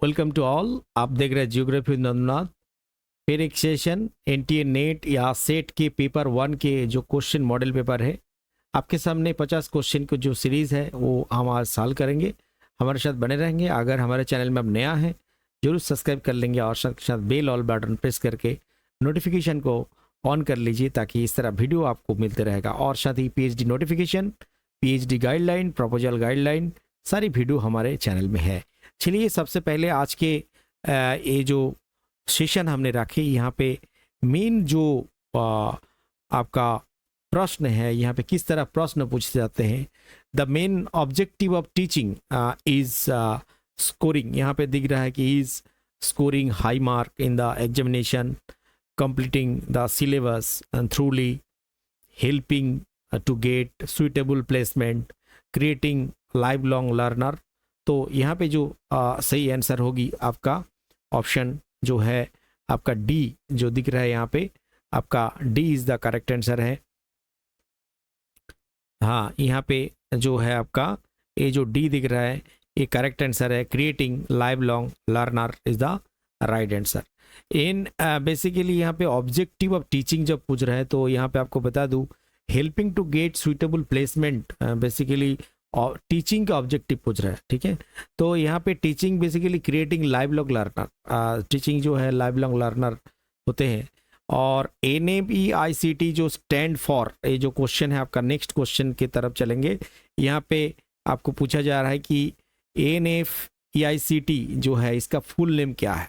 Welcome to all. आप देख रहे हैं जियोग्राफी नंदनाथ। फिर एक सेशन एनटीए नेट या सेट के पेपर 1 के जो क्वेश्चन मॉडल पेपर है, आपके सामने 50 क्वेश्चन की जो सीरीज़ है वो हम आज साल करेंगे। हमारे साथ बने रहेंगे। अगर हमारे चैनल में आप नया है जरूर सब्सक्राइब कर लेंगे और साथ साथ बेल ऑल बटन प्रेस करके नोटिफिकेशन को ऑन कर लीजिए ताकि इस तरह वीडियो आपको मिलते रहेगा। और साथ ही PhD notification, PhD guideline, proposal guideline सारी वीडियो हमारे चैनल में है। चलिए सबसे पहले आज के ये जो सेशन हमने रखे, यहाँ पे मेन जो आपका प्रश्न है, यहाँ पे किस तरह प्रश्न पूछे जाते हैं। The main objective of teaching is scoring. यहाँ पे दिख रहा है कि is scoring high mark in the examination, completing the syllabus and truly helping to get suitable placement, creating lifelong learner। तो यहाँ पे जो सही आंसर होगी आपका ऑप्शन जो है आपका डी जो दिख रहा है यहाँ पे, आपका D is the correct answer है। हाँ, यहाँ पे जो है आपका ये जो डी दिख रहा है ये करेक्ट आंसर है। Creating lifelong learner is the right answer. In basically यहाँ पे ऑब्जेक्टिव ऑफ टीचिंग जब पूछ रहा है तो यहाँ पे आपको बता दूँ helping to get suitable placement basically और टीचिंग का ऑब्जेक्टिव पूछ रहा है। ठीक है, तो यहाँ पे teaching basically creating lifelong learner, teaching जो है लाइफ लॉन्ग लर्नर होते हैं। और NAEICT जो स्टैंड फॉर, ये जो क्वेश्चन है आपका नेक्स्ट क्वेश्चन की तरफ चलेंगे। यहाँ पे आपको पूछा जा रहा है कि NAEICT जो है इसका फुल नेम क्या है।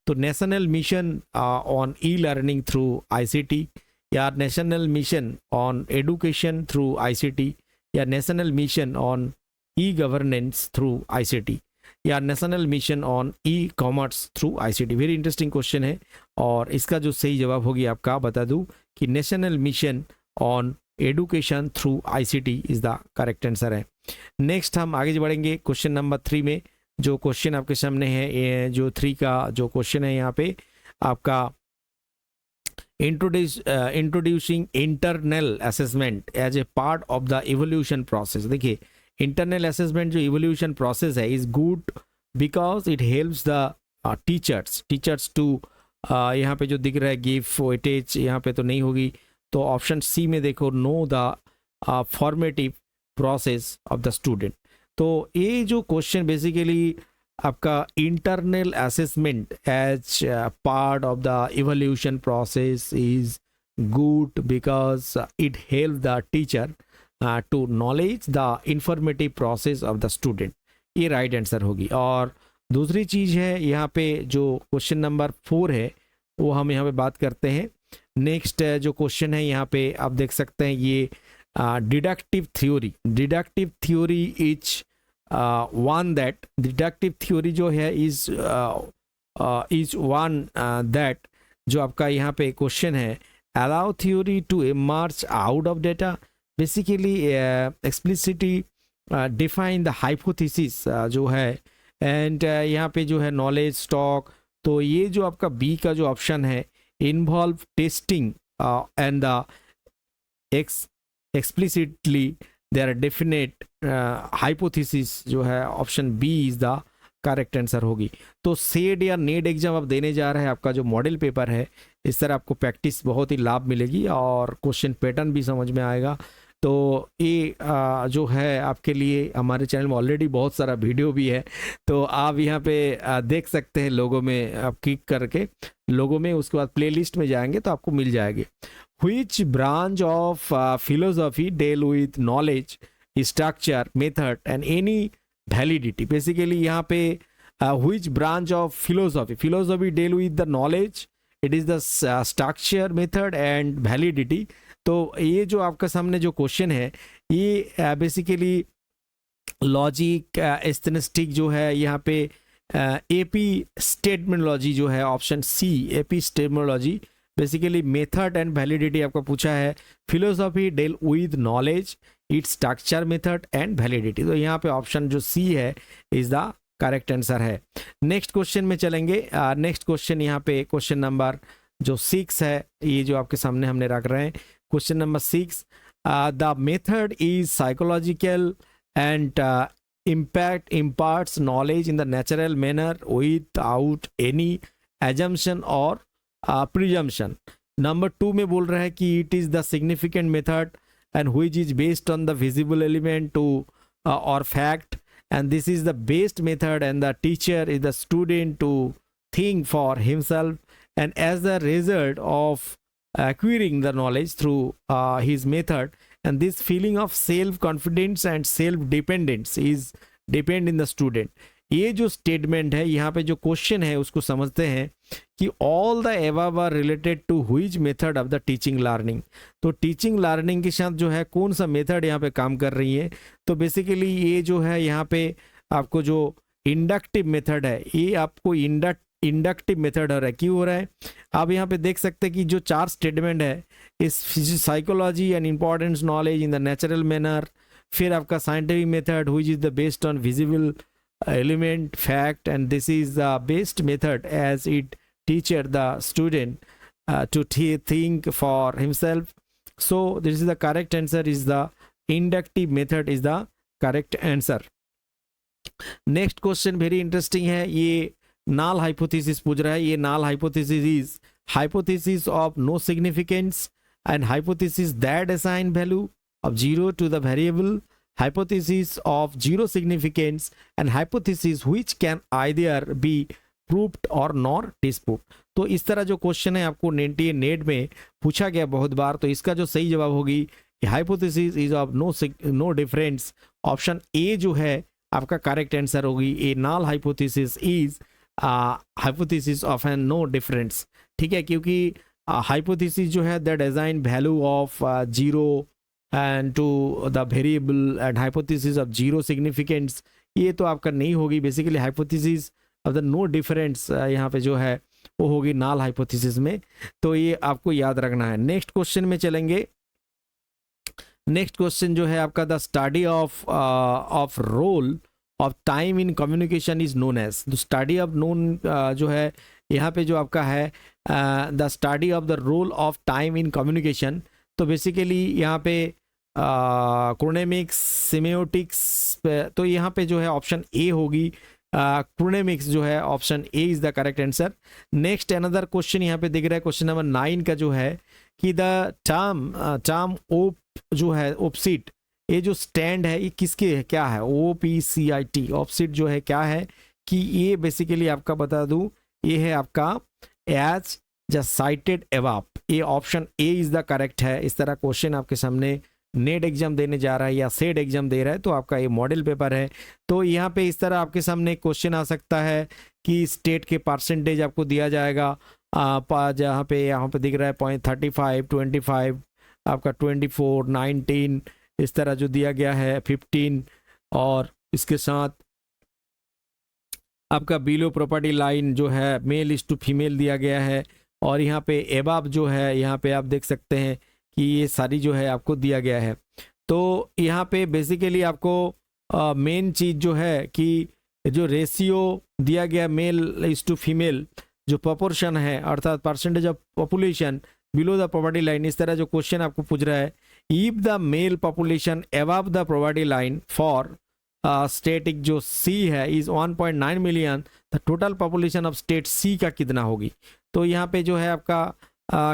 तो national mission on e learning through ICT, या national mission on education through ICT, या national mission on e governance through ICT, या national mission on e commerce through ICT। Very interesting question है और इसका जो सही जवाब होगी आपका बता दूं कि national mission on education through ICT is the correct answer है। नेक्स्ट हम आगे बढ़ेंगे क्वेश्चन नंबर 3 में। जो क्वेश्चन आपके सामने है, ये जो 3 का जो क्वेश्चन है यहाँ पे आपका introducing internal assessment as a part of the evolution process. देखिए, इंटरनल असेसमेंट जो इवोल्यूशन प्रोसेस है is good because it helps the teachers to, यहाँ पे जो दिख रहा है गिव वेटेज, यहाँ पे तो नहीं होगी, तो ऑप्शन सी में देखो, know the formative process of the student. तो ये जो क्वेश्चन बेसिकली आपका internal assessment as part of the evolution process is good because it help the teacher to knowledge the informative process of the student, ये right answer होगी। और दूसरी चीज़ है यहाँ पे जो क्वेश्चन नंबर 4 है वो हम यहाँ पे बात करते हैं। नेक्स्ट जो क्वेश्चन है यहाँ पे आप देख सकते हैं ये deductive theory is one that, deductive theory जो है इज वन दैट, जो आपका यहाँ पे क्वेश्चन है allow theory to emerge out of data, basically explicitly define the hypothesis जो है, एंड यहाँ पे जो है नॉलेज स्टॉक। तो ये जो आपका बी का जो ऑप्शन है involve testing and the explicitly their definite hypothesis, जो है option B is the correct answer होगी। तो सेड या नेट एग्जाम आप देने जा रहे हैं, आपका जो मॉडल पेपर है, इस तरह आपको प्रैक्टिस बहुत ही लाभ मिलेगी और क्वेश्चन पैटर्न भी समझ में आएगा। तो ये जो है आपके लिए हमारे चैनल में ऑलरेडी बहुत सारा वीडियो भी है, तो आप यहाँ पे देख सकते हैं, लोगों में आप क्लिक करके लोगों में, उसके बाद प्लेलिस्ट में जाएंगे तो आपको मिल जाएगी। Which branch of philosophy deal with knowledge, structure, method and any validity? Basically यहाँ पे which branch of philosophy deal with the knowledge, it is the structure, method and validity। तो ये जो आपका सामने जो क्वेश्चन है ये बेसिकली लॉजिक एस्थेटिक जो है, यहाँ पे एपिस्टेमोलॉजी जो है option C epistemology, basically method and validity आपका पूछा है। Philosophy deal with knowledge, its structure, method and validity. तो यहाँ पे ऑप्शन जो सी है इज द करेक्ट आंसर है। नेक्स्ट क्वेश्चन में चलेंगे। नेक्स्ट क्वेश्चन यहाँ पे क्वेश्चन नंबर जो 6 है, ये जो आपके सामने हमने रख रहे हैं question number 6, the method is psychological and impact imparts knowledge in the natural manner without any assumption or presumption. Number 2 में बोल रहा है कि it is the significant method and which is based on the visible element to or fact, and this is the best method, and the teacher is the student to think for himself, and as the result of acquiring the knowledge through his method, and this feeling of self confidence and self dependence is depend in the student. ये जो statement है यहाँ पे जो question है उसको समझते हैं कि all the above are related to which method of the teaching learning. तो टीचिंग लर्निंग के साथ जो है कौन सा मेथड यहाँ पे काम कर रही है. तो बेसिकली ये जो है यहाँ पे आपको जो इंडक्टिव मेथड है ये आपको इंडक्टिव मेथड हो रहा है. क्यों हो रहा है आप यहाँ पे देख सकते हैं कि जो 4 स्टेटमेंट है इस psychology and importance knowledge in the natural manner, फिर आपका scientific method which is the based on visible element fact, and this is the best method as it teacher the student to think for himself. So this is the correct answer, is the inductive method is the correct answer. Next question very interesting है. ये null hypothesis पूछ रहा है. ये null hypothesis is hypothesis of no significance and hypothesis that assign value of 0 to the variable, hypothesis of zero significance, and hypothesis which can either be proved or not disproved. तो इस तरह जो question है आपको net में पूछा गया बहुत बार. तो इसका जो सही जवाब होगी hypothesis is of no difference. Option A जो है आपका करेक्ट आंसर होगी. A null hypothesis is hypothesis of an no difference. ठीक है, क्योंकि हाइपोथेसिस जो है the design value of 0 and to the variable and hypothesis of zero significance, ये तो आपका नहीं होगी. Basically hypothesis of the no difference यहाँ पे जो है वो होगी नल हाइपोथेसिस में. तो ये आपको याद रखना है. नेक्स्ट क्वेश्चन में चलेंगे. नेक्स्ट क्वेश्चन जो है आपका the study of role of time in communication is known as. The study of known जो है यहाँ पे जो आपका है the study of the role of time in communication. तो बेसिकली यहाँ पे क्रोनेमिक्स सिमेयोटिक्स, तो यहाँ पे जो है ऑप्शन ए होगी. क्रोनेमिक्स जो है option A is the correct answer. Next another question यहाँ पे दिख रहा है क्वेश्चन नंबर 9 का जो है कि द टर्म ओप जो है ओपसीट, ये जो स्टैंड है ये किसके है, क्या है. OPCIT ऑपसीट जो है क्या है कि ये बेसिकली आपका बता दूं ये है आपका एज जस्ट साइटेड एवाप. ये option A is the correct है. इस तरह क्वेश्चन आपके सामने नेट एग्जाम देने जा रहा है या सेट एग्जाम दे रहा है तो आपका ये मॉडल पेपर है. तो यहाँ पे इस तरह आपके सामने क्वेश्चन आ सकता है कि स्टेट के परसेंटेज आपको दिया जाएगा. यहाँ पे दिख रहा है 0.35 25 आपका 24 19 इस तरह जो दिया गया है 15, और इसके साथ आपका बिलो प्रॉपर्टी लाइन जो है मेल इज टू फीमेल दिया गया है. और यहाँ पे एबाब जो है यहाँ पे आप देख सकते हैं कि ये सारी जो है आपको दिया गया है. तो यहाँ पे बेसिकली आपको मेन चीज़ जो है कि जो रेशियो दिया गया मेल इज टू फीमेल जो प्रोपोर्शन है अर्थात percentage of population below the poverty line, इस तरह जो क्वेश्चन आपको पूछ रहा है if the male population above the poverty line for state जो सी है is 1.9 million, the total population of state C का कितना होगी. तो यहाँ पे जो है आपका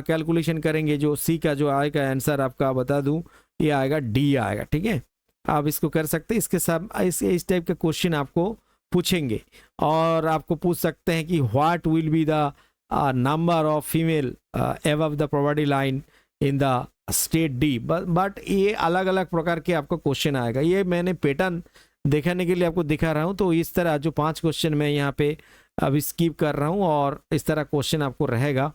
कैलकुलेशन करेंगे जो सी का जो आएगा आंसर आपका बता दूं ये आएगा डी आएगा. ठीक है, आप इसको कर सकते हैं. इसके साथ इस टाइप के क्वेश्चन आपको पूछेंगे और आपको पूछ सकते हैं कि what will be the number of female above the poverty line in the state D. But ये अलग अलग प्रकार के आपको क्वेश्चन आएगा. ये मैंने पैटर्न दिखाने के लिए आपको दिखा रहा हूँ. तो इस तरह जो 5 क्वेश्चन मैं यहाँ पे अभी स्किप कर रहा हूँ और इस तरह क्वेश्चन आपको रहेगा.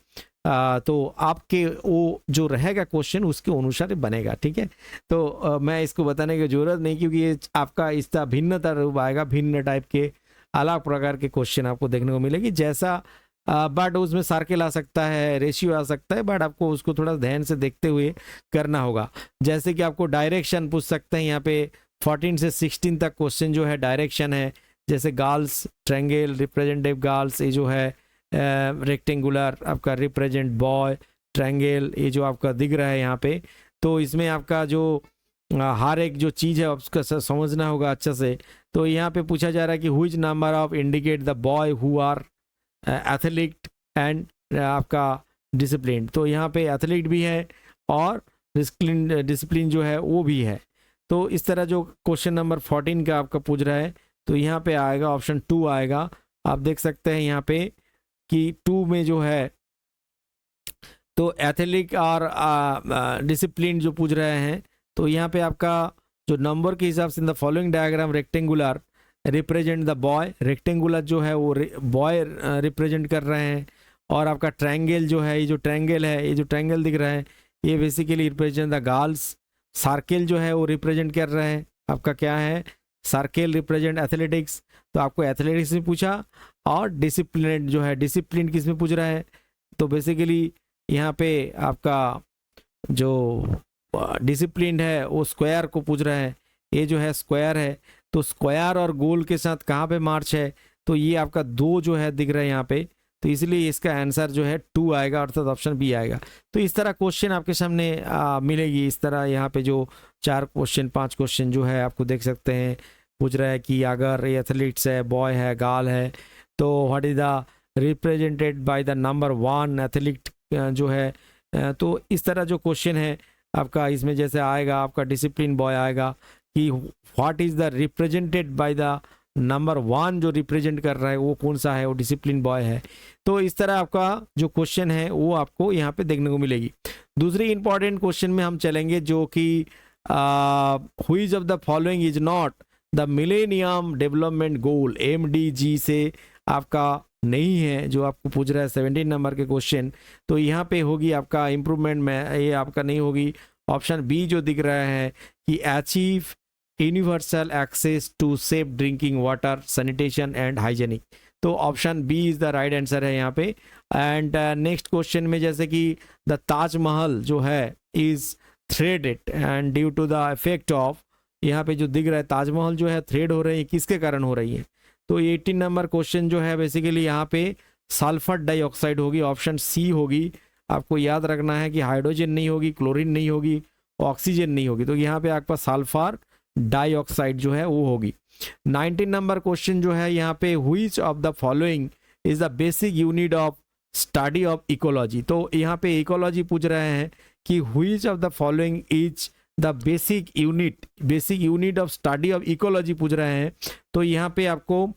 तो आपके वो जो रहेगा क्वेश्चन उसके अनुसार बनेगा. ठीक है, तो मैं इसको बताने की ज़रूरत नहीं क्योंकि ये आपका इस तरह भिन्नता रूप आएगा. भिन्न टाइप के अलग प्रकार के क्वेश्चन आपको देखने को मिलेगी. जैसा बट उसमें सर्किल आ सकता है, रेशियो आ सकता है, बट आपको उसको थोड़ा ध्यान से देखते हुए करना होगा. जैसे कि आपको डायरेक्शन पूछ सकते हैं. यहाँ पे 14 से 16 तक क्वेश्चन जो है डायरेक्शन है. जैसे गर्ल्स ट्रायंगल रिप्रेजेंटेटिव गर्ल्स, ये जो है रेक्टेंगुलर आपका रिप्रेजेंट बॉय ट्रायंगल, ये जो आपका दिख रहा है यहाँ पे. तो इसमें आपका जो हर एक जो चीज़ है उसका समझना होगा अच्छा से। तो यहाँ पे पूछा जा रहा है कि whose number of indicate the boy who are athlete and आपका डिसिप्लिन। तो यहाँ पे एथलीट भी है और डिसिप्लिन जो है वो भी है। तो इस तरह जो क्वेश्चन नंबर 14 का आपका पूछ रहा है, तो यहाँ पे आएगा ऑप्शन 2 आएगा। आप देख सकते हैं यहाँ पे कि 2 में जो है तो एथलेटिक और डिसिप्लिन जो पूछ रहे हैं, तो यहाँ पे आपका जो नंबर के हिसाब से इन the following diagram rectangular represent the boy, rectangular जो है वो बॉय रिप्रेजेंट कर रहे हैं, और आपका ट्रायंगल जो है, ये जो ट्रायंगल है, ये जो ट्रायंगल दिख रहा है ये basically represent the girls. Circle जो है वो रिप्रेजेंट कर रहे हैं आपका क्या है, सर्किल रिप्रेजेंट एथलेटिक्स। तो आपको एथलेटिक्स में पूछा, और डिसिप्लिन जो है, डिसिप्लिन किस में पूछ रहा है, तो बेसिकली यहाँ पे आपका जो डिसिप्लिन है वो स्क्वायर को पूछ रहा है। ये जो है स्क्वायर है, तो स्क्वायर और गोल के साथ कहाँ पे मार्च है, तो ये आपका 2 जो है दिख रहा है यहाँ पे, तो इसलिए इसका आंसर जो है 2 आएगा, अर्थात ऑप्शन बी आएगा। तो इस तरह क्वेश्चन आपके सामने मिलेगी। इस तरह यहाँ पे जो 4 क्वेश्चन 5 क्वेश्चन जो है आपको देख सकते हैं, पूछ रहा है कि अगर ये एथलीट्स है, बॉय है, गर्ल है, तो what is the represented by the number 1 athlete जो है। तो इस तरह जो क्वेश्चन है आपका, इसमें जैसे आएगा आपका डिसिप्लिन बॉय आएगा कि what is the represented by the number 1, जो रिप्रेजेंट कर रहा है वो कौन सा है, वो डिसिप्लिन बॉय है। तो इस तरह आपका जो क्वेश्चन है वो आपको यहाँ पे देखने को मिलेगी। दूसरी इंपॉर्टेंट क्वेश्चन में हम चलेंगे, जो कि which of the following is not the millennium development goal, MDG से आपका नहीं है, जो आपको पूछ रहा है 17 नंबर के क्वेश्चन। तो यहाँ पे होगी आपका इम्प्रूवमेंट में, ये आपका नहीं होगी। ऑप्शन बी जो दिख रहा है कि achieve universal access to safe drinking water, sanitation and hygienic. तो option B is the right answer है यहाँ पे। एंड नेक्स्ट क्वेश्चन में जैसे कि द ताजमहल जो है is threaded and due to the effect of, यहाँ पे जो दिख रहा है ताजमहल जो है थ्रेड हो रही है, किसके कारण हो रही है। तो 18 नंबर क्वेश्चन जो है बेसिकली यहाँ पे सल्फर डाइऑक्साइड होगी, ऑप्शन सी होगी। आपको याद रखना है कि हाइड्रोजन नहीं होगी, क्लोरीन नहीं होगी, ऑक्सीजन नहीं होगी, तो यहाँ पे आपका सल्फर डाइऑक्साइड जो है वो होगी। 19 नंबर क्वेश्चन जो है यहाँ पे which of the following is the basic unit of study of ecology. तो यहाँ पे इकोलॉजी पूछ रहे हैं कि which of the following is the basic unit of study of ecology पूछ रहे हैं। तो यहाँ पे आपको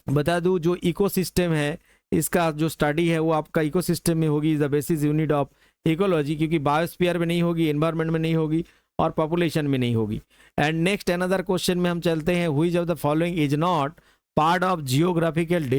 बता दूं, जो इकोसिस्टम है इसका जो स्टडी है वो आपका इकोसिस्टम में होगी, is the basic unit of ecology, क्योंकि बायोस्फीयर में नहीं होगी, एनवायरनमेंट में नहीं होगी, और पॉपुलेशन में नहीं होगी। एंड नेक्स्ट अनदर क्वेश्चन में हम चलते हैं, which of the following is not part of geographical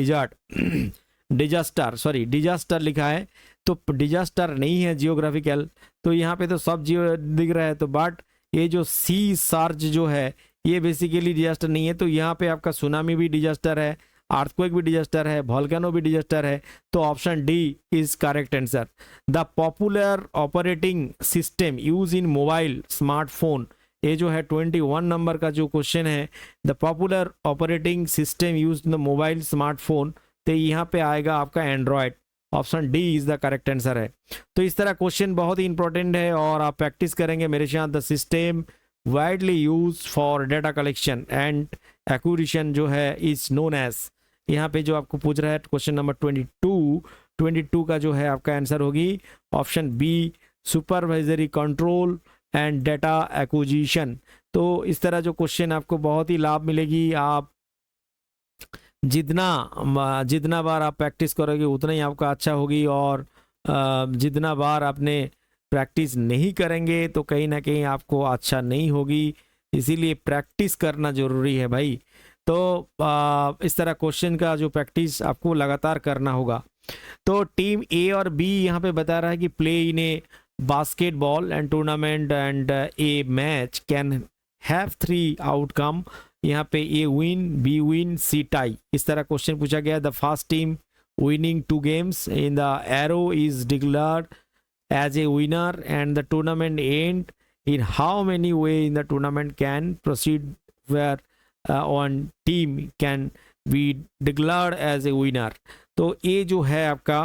disaster लिखा है, तो डिजास्टर नहीं है जियोग्राफिकल। तो यहाँ पे तो सब जियो दिख रहा है, तो बट ये जो सी सार्ज जो है ये बेसिकली डिजास्टर नहीं है। तो यहाँ पे आपका सुनामी भी डिजास्टर है, अर्थक्वेक भी डिजास्टर है, वोल्केनो भी डिजास्टर है। तो option D is correct answer. The popular operating system use in mobile smartphone, ये जो है 21 नंबर का जो क्वेश्चन है, the popular operating system use in the mobile smartphone, तो यहाँ पे आएगा आपका Android. Option D is the correct answer है। तो इस तरह क्वेश्चन बहुत ही इंपॉर्टेंट है और आप प्रैक्टिस करेंगे मेरे साथ। The system widely use for data collection and acquisition जो है इज नोन एज, यहाँ पे जो आपको पूछ रहा है क्वेश्चन नंबर 22 का जो है आपका आंसर होगी option B, supervisory control and data acquisition. तो इस तरह जो क्वेश्चन आपको बहुत ही लाभ मिलेगी। आप जितना बार आप प्रैक्टिस करोगे उतना ही आपका अच्छा होगी, और जितना बार आपने प्रैक्टिस नहीं करेंगे तो कहीं ना कहीं आपको अच्छा नहीं होगी, इसीलिए प्रैक्टिस करना ज़रूरी है भाई। तो इस तरह क्वेश्चन का जो प्रैक्टिस आपको लगातार करना होगा। तो टीम ए और बी यहाँ पे बता रहा है कि play in a basketball and tournament and a match can have 3 outcome, यहाँ पे A win, B win, C tie, इस तरह क्वेश्चन पूछा गया। The first team winning 2 games in the arrow is declared as a winner and the tournament end. In how many way in the tournament can proceed where one team can be declared as a winner। तो ये जो है आपका,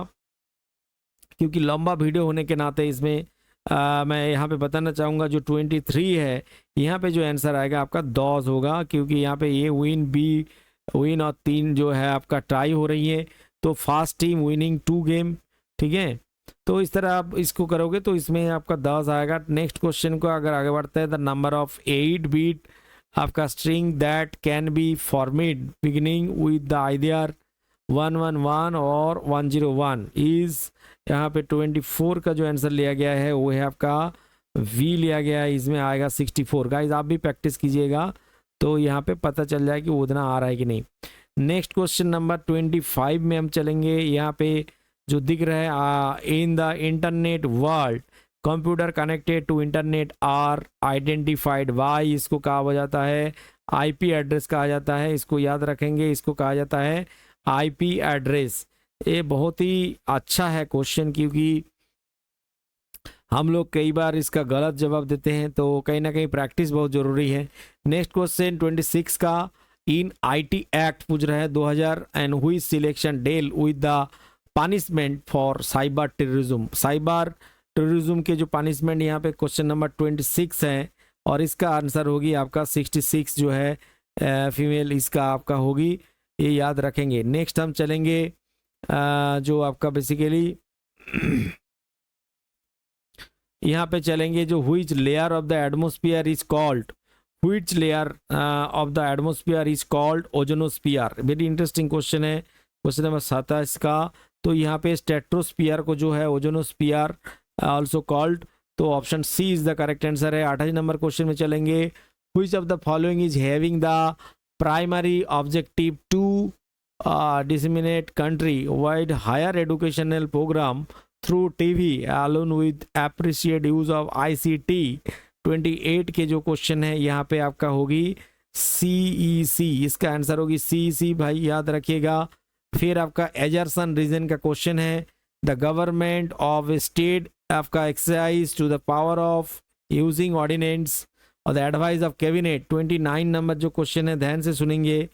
क्योंकि लंबा video होने के नाते इसमें मैं यहाँ पे बताना चाहूँगा जो 23 है, यहाँ पे जो आंसर आएगा आपका दॉज होगा, क्योंकि यहाँ पे ये विन बी विन और 3 जो है आपका टाई हो रही है, तो फास्ट टीम विनिंग 2 गेम। ठीक है, तो इस तरह आप इसको करोगे तो इसमें आपका 10 आएगा। नेक्स्ट क्वेश्चन को अगर आगे बढ़ते हैं, द नंबर ऑफ 8 बीट आपका string that can be formed beginning with the idea 111 और 101 इज, यहाँ पे 24 का जो आंसर लिया गया है वो है आपका वी लिया गया है, इसमें आएगा 64। गाइस आप भी प्रैक्टिस कीजिएगा तो यहाँ पे पता चल जाए कि उतना आ रहा है कि नहीं। नेक्स्ट क्वेश्चन नंबर 25 में हम चलेंगे। यहाँ पे जो दिख रहा है, in the internet world computer connected to internet are identified by, इसको कहा जाता है आईपी एड्रेस कहा जाता है, इसको याद रखेंगे, इसको कहा जाता है आईपी एड्रेस। ये बहुत ही अच्छा है क्वेश्चन, क्योंकि हम लोग कई बार इसका गलत जवाब देते हैं, तो कहीं ना कहीं प्रैक्टिस बहुत ज़रूरी है। नेक्स्ट क्वेश्चन 26 का, इन आईटी एक्ट पूछ रहा है 2000 एंड हुई selection deal with the punishment for cyber terrorism. Cyber terrorism के जो पनिशमेंट यहाँ पे क्वेश्चन नंबर 26 है, और इसका आंसर होगी आपका 66 जो है फीमेल इसका आपका होगी, ये याद रखेंगे। नेक्स्ट हम चलेंगे जो आपका बेसिकली यहाँ पे चलेंगे, जो which layer of the atmosphere is called, which layer of the atmosphere is called ozonosphere. Very interesting question है, क्वेश्चन नंबर 27 का। तो यहाँ पे स्ट्रेटोस्फियर को जो है ओजोनोस्फियर ऑल्सो कॉल्ड, तो option C is the correct answer है। 28 नंबर क्वेश्चन में चलेंगे, which of the following is having the primary objective to disseminate country-wide higher educational program through TV along with appreciate use of ICT। 28 के जो question है यहाँ पे आपका होगी CEC, इसका आंसर होगी CEC, भाई याद रखिएगा। फिर आपका एजरसन रीजन का क्वेश्चन है, द गवर्नमेंट ऑफ स्टेट आपका exercise to the power of using ordinance और the advice of cabinet. 29 number जो क्वेश्चन है ध्यान से सुनेंगे,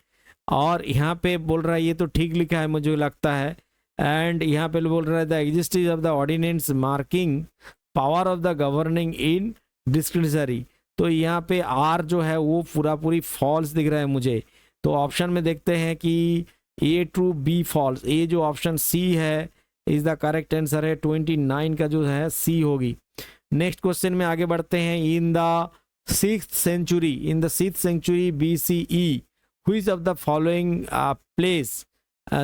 और यहाँ पे बोल रहा है, ये तो ठीक लिखा है मुझे लगता है, एंड यहाँ पे बोल रहा है the existence of the ordinance marking power of the governing in discretionary. तो यहाँ पे आर जो है वो पूरा पूरी फॉल्स दिख रहा है मुझे, तो ऑप्शन में देखते हैं कि ए ट्रू बी फॉल्स, ये जो ऑप्शन सी है इज द करेक्ट आंसर है। 29 का जो है सी होगी। नेक्स्ट क्वेश्चन में आगे बढ़ते हैं, in the 6th century BCE which of the following place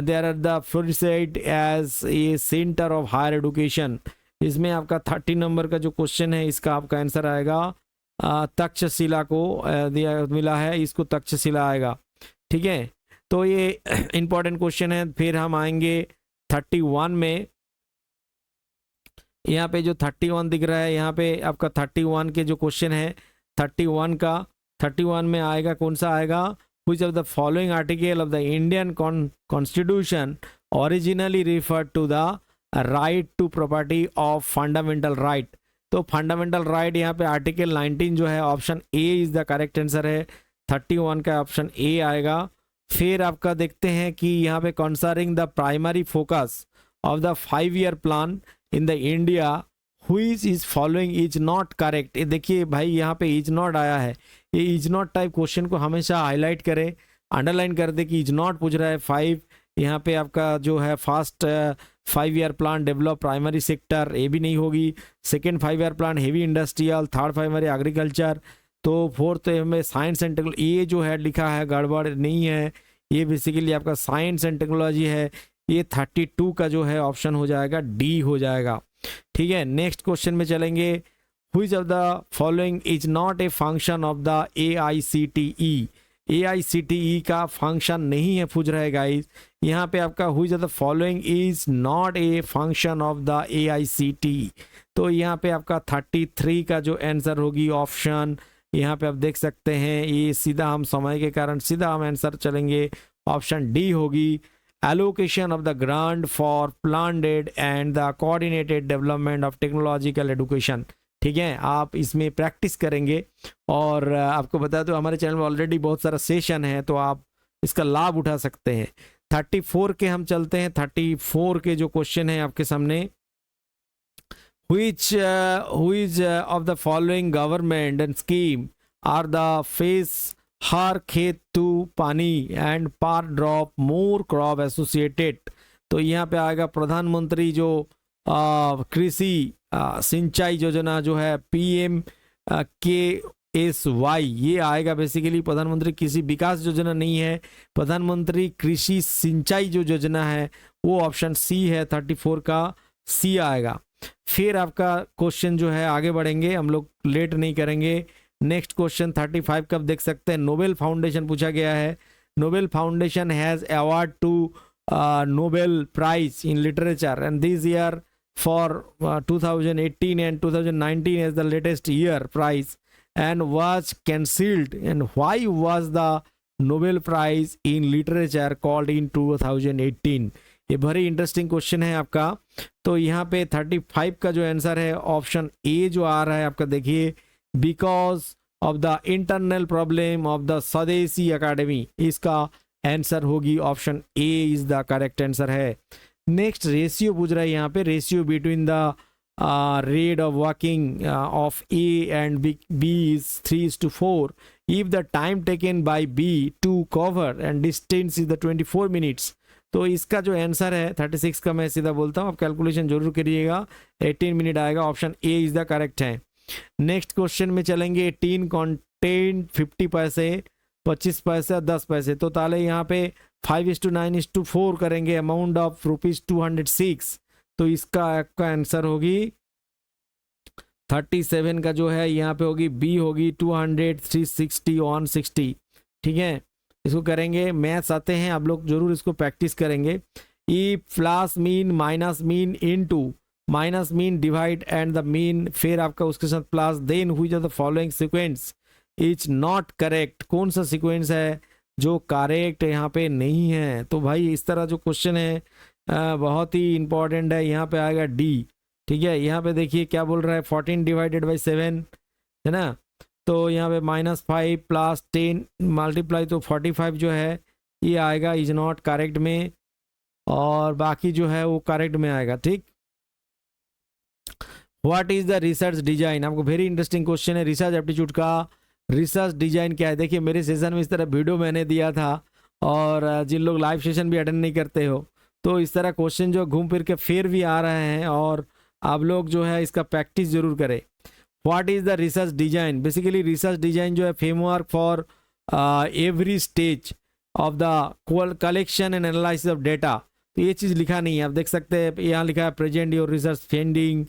there are the flourishing as a center of higher education। इसमें आपका 30 नंबर का जो क्वेश्चन है इसका आपका आंसर आएगा तक्षशिला को दिया मिला है, इसको तक्षशिला आएगा। ठीक है, तो ये इंपॉर्टेंट क्वेश्चन है। फिर हम आएंगे 31 में, यहाँ पे जो 31 दिख रहा है, यहाँ पे आपका 31 के जो क्वेश्चन है 31 में आएगा, कौन सा आएगा, which of the following article of the Indian Constitution originally referred to the right to property of fundamental right। तो फंडामेंटल राइट यहाँ पे आर्टिकल 19 जो है option A is the correct answer है, 31 का ऑप्शन ए आएगा। फिर आपका देखते हैं कि यहाँ पे concerning the primary focus of the 5-year plan in the India which is following is not correct. देखिए भाई यहाँ पे इज नॉट आया है, ये इज नॉट टाइप क्वेश्चन को हमेशा हाईलाइट करें, अंडरलाइन कर दे कि इज नॉट पूछ रहा है। 5 यहाँ पे आपका जो है first 5-year plan develop primary sector, ये भी नहीं होगी। Second 5-year plan heavy industrial, third primary agriculture, तो फोर्थ में साइंस एंड टेक्नोलॉजी, ये जो है लिखा है गड़बड़ नहीं है, ये बेसिकली आपका साइंस एंड टेक्नोलॉजी है। ये 32 का जो है ऑप्शन हो जाएगा डी हो जाएगा। ठीक है, नेक्स्ट क्वेश्चन में चलेंगे, which of the following is not a function of the AICTE। AICTE का फंक्शन नहीं है पूछ रहा है गाइस, यहाँ पे आपका which of the following is not a function of the AICTE। तो यहाँ पे आपका 33 का जो आंसर होगी ऑप्शन, यहाँ पे आप देख सकते हैं, ये सीधा हम समय के कारण सीधा हम आंसर चलेंगे, ऑप्शन डी होगी, allocation of the grant for planned and the coordinated development of technological education। ठीक है, आप इसमें प्रैक्टिस करेंगे, और आपको बता दो हमारे चैनल में ऑलरेडी बहुत सारा सेशन है, तो आप इसका लाभ उठा सकते हैं। 34 के हम चलते हैं, 34 के जो क्वेश्चन है आपके सामने, which of the following government and scheme are the face हर खेत टू पानी एंड पर ड्रॉप मोर क्रॉप एसोसिएटेड। तो यहाँ पे आएगा प्रधानमंत्री जो कृषि सिंचाई योजना जो है PMKSY, ये आएगा बेसिकली प्रधानमंत्री कृषि विकास योजना नहीं है, प्रधानमंत्री कृषि सिंचाई जो योजना है वो ऑप्शन सी है, 34 का सी आएगा। फिर आपका क्वेश्चन जो है आगे बढ़ेंगे, हम लोग लेट नहीं करेंगे। नेक्स्ट क्वेश्चन 35 का देख सकते हैं, नोबेल फाउंडेशन पूछा गया है। Nobel foundation has award to Nobel prize in literature and this year for 2018 and 2019 as the latest year prize and was cancelled, and why was the Nobel Prize in Literature called in 2018? ये very interesting question है आपका। तो यहाँ पे 35 का जो answer है option A जो आ रहा है आपका, देखिए because of the internal problem of the Swadeshi academy, इसका आंसर होगी option A is the correct answer है। नेक्स्ट रेशियो पूछ रहा है यहाँ पे, ratio between the rate of working of A and B is 3:4 if the time taken by B to cover and distance is the 24 minutes. तो इसका जो answer है 36 का मैं सीधा बोलता हूँ, आप कैलकुलेशन जरूर करिएगा, 18 मिनट आएगा, option A is the correct है। नेक्स्ट क्वेश्चन में चलेंगे, 18 कंटेंट 50 पैसे, 25 पैसे, 10 पैसे, तो ताले यहाँ पे 5:9:4 करेंगे, अमाउंट ऑफ ₹206। तो इसका आपका आंसर होगी 37 का जो है यहाँ पे होगी बी होगी 200, 360 160। ठीक है, इसको करेंगे, मैथ्स आते हैं आप लोग जरूर इसको प्रैक्टिस करेंगे। E plus mean minus mean into minus mean divide and the mean, फिर आपका उसके साथ plus, then which of the following sequence is not correct, कौन सा सीक्वेंस है जो करेक्ट यहाँ पे नहीं है। तो भाई इस तरह जो क्वेश्चन है बहुत ही इंपॉर्टेंट है, यहाँ पे आएगा डी। ठीक है, यहाँ पे देखिए क्या बोल रहा है, 14 डिवाइडेड बाई 7 है ना, तो यहाँ पे -5 प्लस 10 मल्टीप्लाई, तो 45 जो है ये आएगा इज नॉट करेक्ट में, और बाकी जो है वो करेक्ट में आएगा। ठीक, what is the research design, आपको वेरी इंटरेस्टिंग क्वेश्चन है रिसर्च एप्टीट्यूड का। रिसर्च डिजाइन क्या है, देखिए मेरे सेशन में इस तरह वीडियो मैंने दिया था, और जिन लोग लाइव सेशन भी अटेंड नहीं करते हो तो इस तरह क्वेश्चन जो घूम फिर के फिर भी आ रहे हैं, और आप लोग जो है इसका प्रैक्टिस जरूर करें। What is the research design, basically research design जो है framework for every stage of the collection and analysis of data. तो ये चीज़ लिखा नहीं है, आप देख सकते हैं यहाँ लिखा है present your research finding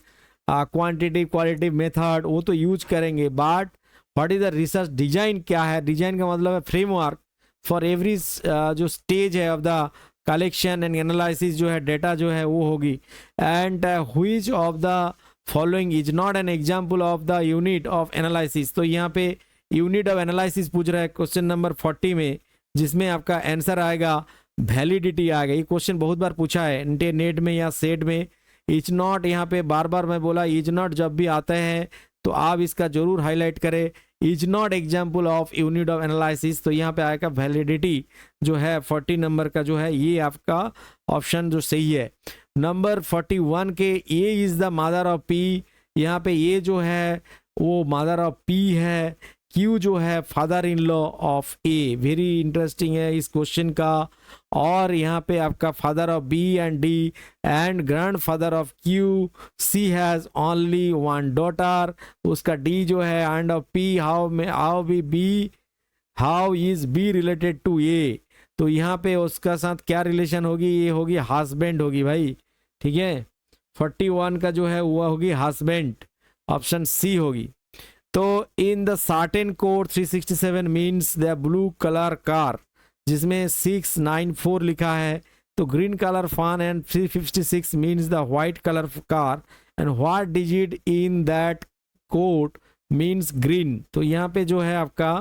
quantitative qualitative method, वो तो यूज करेंगे, but what is the research design क्या है, डिजाइन का मतलब है फ्रेमवर्क फॉर एवरी जो स्टेज है of the collection and analysis जो है डेटा जो है वो होगी। And which of the following is not an example of the unit of analysis. तो यहाँ पे यूनिट ऑफ एनालिसिस पूछ रहा है क्वेश्चन नंबर 40 में, जिसमें आपका आंसर आएगा वैलिडिटी आएगा। ये क्वेश्चन बहुत बार पूछा है नेट में या सेट में। इज नॉट, यहाँ पे बार बार मैं बोला इज नॉट जब भी आता है तो आप इसका जरूर हाईलाइट करें, is not example of unit of analysis. तो यहाँ पे आएगा वैलिडिटी जो है 40 नंबर का जो है ये आपका ऑप्शन जो सही है। नंबर 41 के A is the mother of P, यहाँ पे ये जो है वो मदर ऑफ पी है, क्यू जो है father in law of A. Very interesting है इस क्वेश्चन का। और यहाँ पे आपका father of B and D and grandfather of Q, C has only one daughter, उसका डी जो है and of P, how is B related to A. तो यहाँ पे उसका साथ क्या रिलेशन होगी, ये होगी हस्बैंड होगी भाई। ठीक है, 41 का जो है वो होगी हस्बैंड, ऑप्शन सी होगी। तो in the certain code 367 means the blue colour car, जिसमें 694 लिखा है, तो green colour fun and 356 means the white colour car, and what digit in that code means green. तो यहाँ पे जो है आपका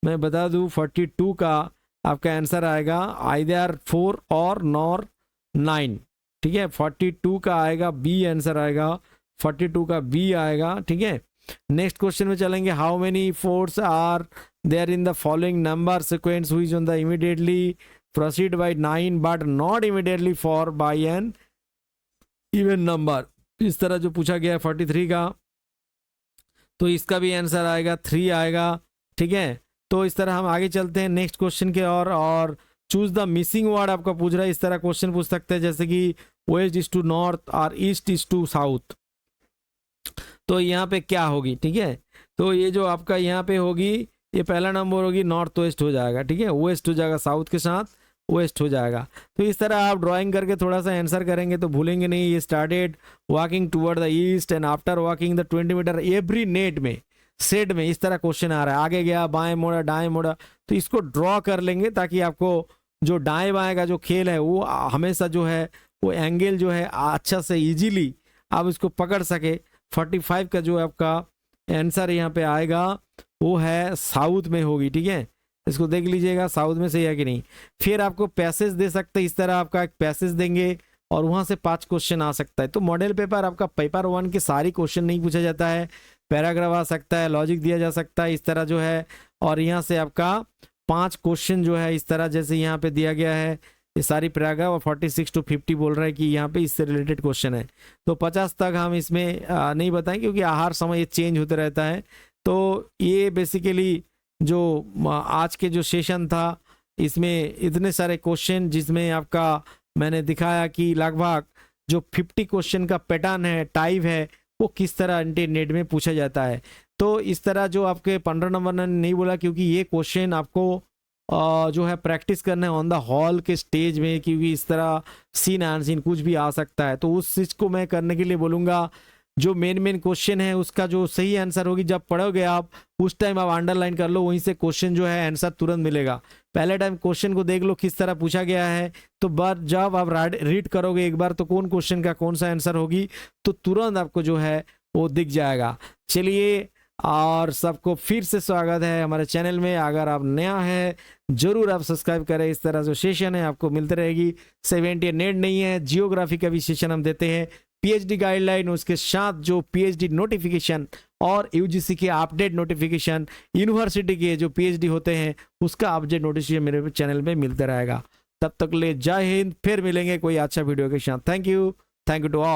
मैं बता दूं 42 का आपका आंसर आएगा आइदर 4 और नॉर 9। ठीक है, 42 का आएगा बी आंसर आएगा, 42 का बी आएगा। ठीक है, नेक्स्ट क्वेश्चन में चलेंगे। How many fours are there in the following number sequence which on the immediately proceed by 9 but not immediately for by an even number. इस तरह जो पूछा गया है 43 का, तो इसका भी आंसर आएगा 3 आएगा। ठीक है, तो इस तरह हम आगे चलते हैं नेक्स्ट क्वेश्चन के और चूज द मिसिंग वर्ड आपका पूछ रहा है। इस तरह क्वेश्चन पूछ सकते हैं जैसे कि वेस्ट इज टू नॉर्थ और ईस्ट इज टू साउथ, तो यहाँ पे क्या होगी। ठीक है, तो ये जो आपका यहाँ पे होगी, ये पहला नंबर होगी नॉर्थ वेस्ट हो जाएगा। ठीक है, वेस्ट हो जाएगा, साउथ के साथ वेस्ट हो जाएगा। तो इस तरह आप ड्राइंग करके थोड़ा सा आंसर करेंगे तो भूलेंगे नहीं। ये started walking toward the east and after walking the 20 metre every net में सेट में, इस तरह क्वेश्चन आ रहा है। आगे गया, बाएं मोड़ा, दाएं मोड़ा, तो इसको ड्रॉ कर लेंगे ताकि आपको जो दाएं बाएं का जो खेल है वो हमेशा जो है वो एंगल जो है अच्छा से इजीली आप इसको पकड़ सके। 45 का जो आपका आंसर यहाँ पे आएगा वो है साउथ में होगी। ठीक है, इसको देख लीजिएगा साउथ में सही है कि नहीं। फिर आपको पैसेज दे सकते हैं, इस तरह आपका एक पैसेज देंगे और वहां से 5 क्वेश्चन आ सकता है। तो मॉडल पेपर आपका पेपर 1 के सारी क्वेश्चन नहीं पूछा जाता है, पैराग्राफ आ सकता है, लॉजिक दिया जा सकता है इस तरह जो है, और यहाँ से आपका 5 क्वेश्चन जो है इस तरह जैसे यहाँ पे दिया गया है, ये सारी पैराग्राफ, और 46 to 50 बोल रहा है कि यहाँ पे इससे रिलेटेड क्वेश्चन है। तो 50 तक हम इसमें नहीं बताएं क्योंकि हर समय ये चेंज होते रहता है। तो ये बेसिकली जो आज के जो सेशन था इसमें इतने सारे क्वेश्चन, जिसमें आपका मैंने दिखाया कि लगभग जो 50 क्वेश्चन का पैटर्न है, टाइप है, वो किस तरह इंटरनेट में पूछा जाता है। तो इस तरह जो आपके 15 नंबर ने नहीं बोला क्योंकि ये क्वेश्चन आपको जो है प्रैक्टिस करना है ऑन द हॉल के स्टेज में, क्योंकि इस तरह सीन अनसीन कुछ भी आ सकता है। तो उस चीज़ को मैं करने के लिए बोलूँगा, जो मेन क्वेश्चन है उसका जो सही आंसर होगी जब पढ़ोगे आप उस टाइम आप अंडरलाइन कर लो, वहीं से क्वेश्चन जो है आंसर तुरंत मिलेगा। पहले टाइम क्वेश्चन को देख लो किस तरह पूछा गया है, तो जब आप रीड करोगे एक बार तो कौन क्वेश्चन का कौन सा आंसर होगी तो तुरंत आपको जो है वो दिख जाएगा। चलिए, और सबको फिर से स्वागत है हमारे चैनल में। अगर आप नया है जरूर आप सब्सक्राइब करें। इस तरह जो सेशन है आपको मिलती रहेगी। 70 नेट नहीं है, जियोग्राफी का भी सेशन हम देते हैं, पीएचडी गाइडलाइन, उसके साथ जो पीएचडी नोटिफिकेशन और यूजीसी के अपडेट नोटिफिकेशन, यूनिवर्सिटी के जो पीएचडी होते हैं उसका अपडेट नोटिफिकेशन मेरे चैनल में मिलता रहेगा। तब तक ले जय हिंद, फिर मिलेंगे कोई अच्छा वीडियो के साथ। Thank you to all.